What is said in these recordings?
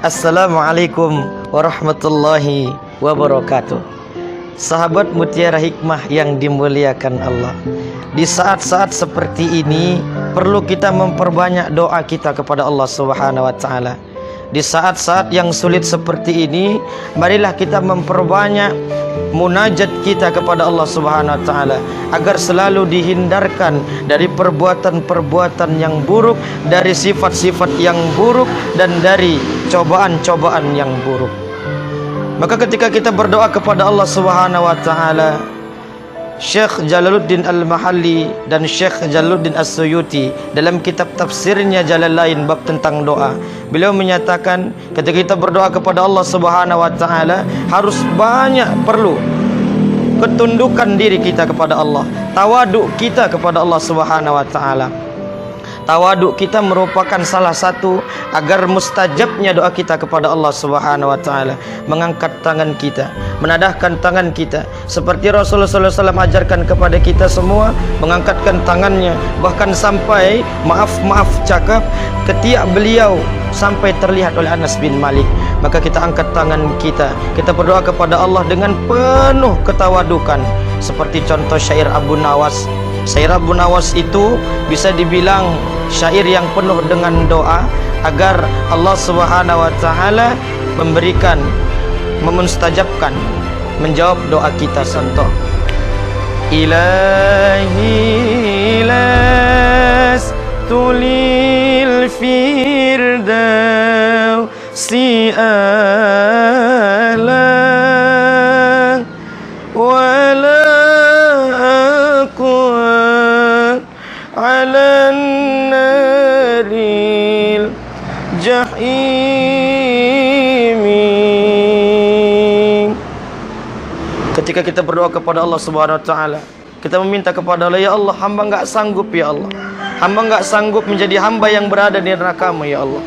Assalamualaikum warahmatullahi wabarakatuh. Sahabat Mutiara Hikmah yang dimuliakan Allah, di saat-saat seperti ini perlu kita memperbanyak doa kita kepada Allah Subhanahu wa taala. Di saat-saat yang sulit seperti ini, marilah kita memperbanyak munajat kita kepada Allah Subhanahu wa taala agar selalu dihindarkan dari perbuatan-perbuatan yang buruk, dari sifat-sifat yang buruk, dan dari cobaan-cobaan yang buruk. Maka ketika kita berdoa kepada Allah Subhanahu wa taala, Syekh Jalaluddin Al-Mahalli dan Syekh Jalaluddin As-Suyuti dalam kitab tafsirnya Jalalain bab tentang doa, beliau menyatakan ketika kita berdoa kepada Allah Subhanahu wa taala harus banyak perlu ketundukan diri kita kepada Allah, tawaduk kita kepada Allah Subhanahu wa taala. Tawaduk kita merupakan salah satu agar mustajabnya doa kita kepada Allah Subhanahu wa taala. Mengangkat tangan kita, menadahkan tangan kita seperti Rasulullah SAW ajarkan kepada kita semua, mengangkatkan tangannya, bahkan sampai maaf cakap ketiak beliau sampai terlihat oleh Anas bin Malik. Maka kita angkat tangan kita berdoa kepada Allah dengan penuh ketawadukan, seperti contoh syair Abu Nawas. Syair Abu Nawas itu bisa dibilang syair yang penuh dengan doa agar Allah Subhanahu wa taala memberikan, memustajabkan, menjawab doa kita. Contoh, Ilahi las tulil firdausi a'la wala ala naril jahimi. Ketika kita berdoa kepada Allah Subhanahu wa taala, kita meminta kepada Allah, ya Allah, hamba enggak sanggup ya Allah. Hamba enggak sanggup menjadi hamba yang berada di neraka-Mu ya Allah.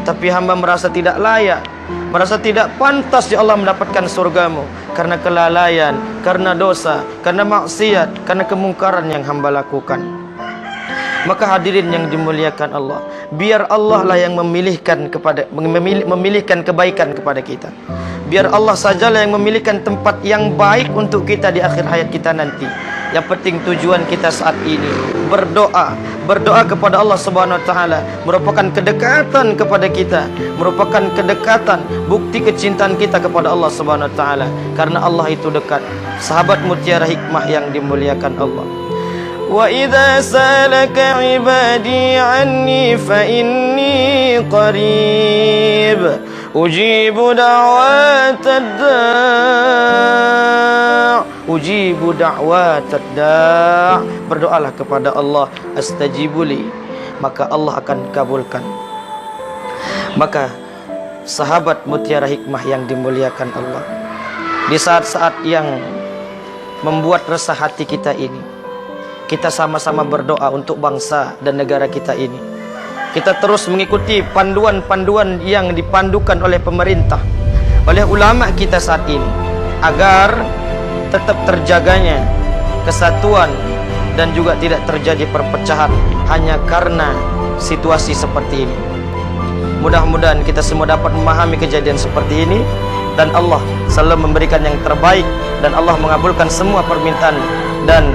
Tapi hamba merasa tidak layak, merasa tidak pantas ya Allah mendapatkan surga-Mu karena kelalaian, karena dosa, karena maksiat, karena kemungkaran yang hamba lakukan. Maka hadirin yang dimuliakan Allah, biar Allah lah yang memilihkan kebaikan kepada kita. Biar Allah sajalah yang memilihkan tempat yang baik untuk kita di akhir hayat kita nanti. Yang penting tujuan kita saat ini berdoa kepada Allah Subhanahu wa taala merupakan kedekatan kepada kita, merupakan kedekatan, bukti kecintaan kita kepada Allah Subhanahu wa taala, karena Allah itu dekat. Sahabat Mutiara Hikmah yang dimuliakan Allah, wa idza salaka ibadi anni fa inni qarib ujibu da'watad da'. Berdoalah kepada Allah, astajibuli, maka Allah akan kabulkan. Maka sahabat Mutiara Hikmah yang dimuliakan Allah, di saat-saat yang membuat resah hati kita ini, kita sama-sama berdoa untuk bangsa dan negara kita ini. Kita terus mengikuti panduan-panduan yang dipandukan oleh pemerintah, oleh ulama kita saat ini, agar tetap terjaganya kesatuan dan juga tidak terjadi perpecahan hanya karena situasi seperti ini. Mudah-mudahan kita semua dapat memahami kejadian seperti ini, dan Allah selalu memberikan yang terbaik, dan Allah mengabulkan semua permintaan dan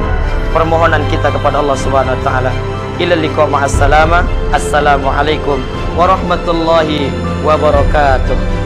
permohonan kita kepada Allah Subhanahu wa taala. Ila liqa ma'as salama. Assalamualaikum warahmatullahi wabarakatuh.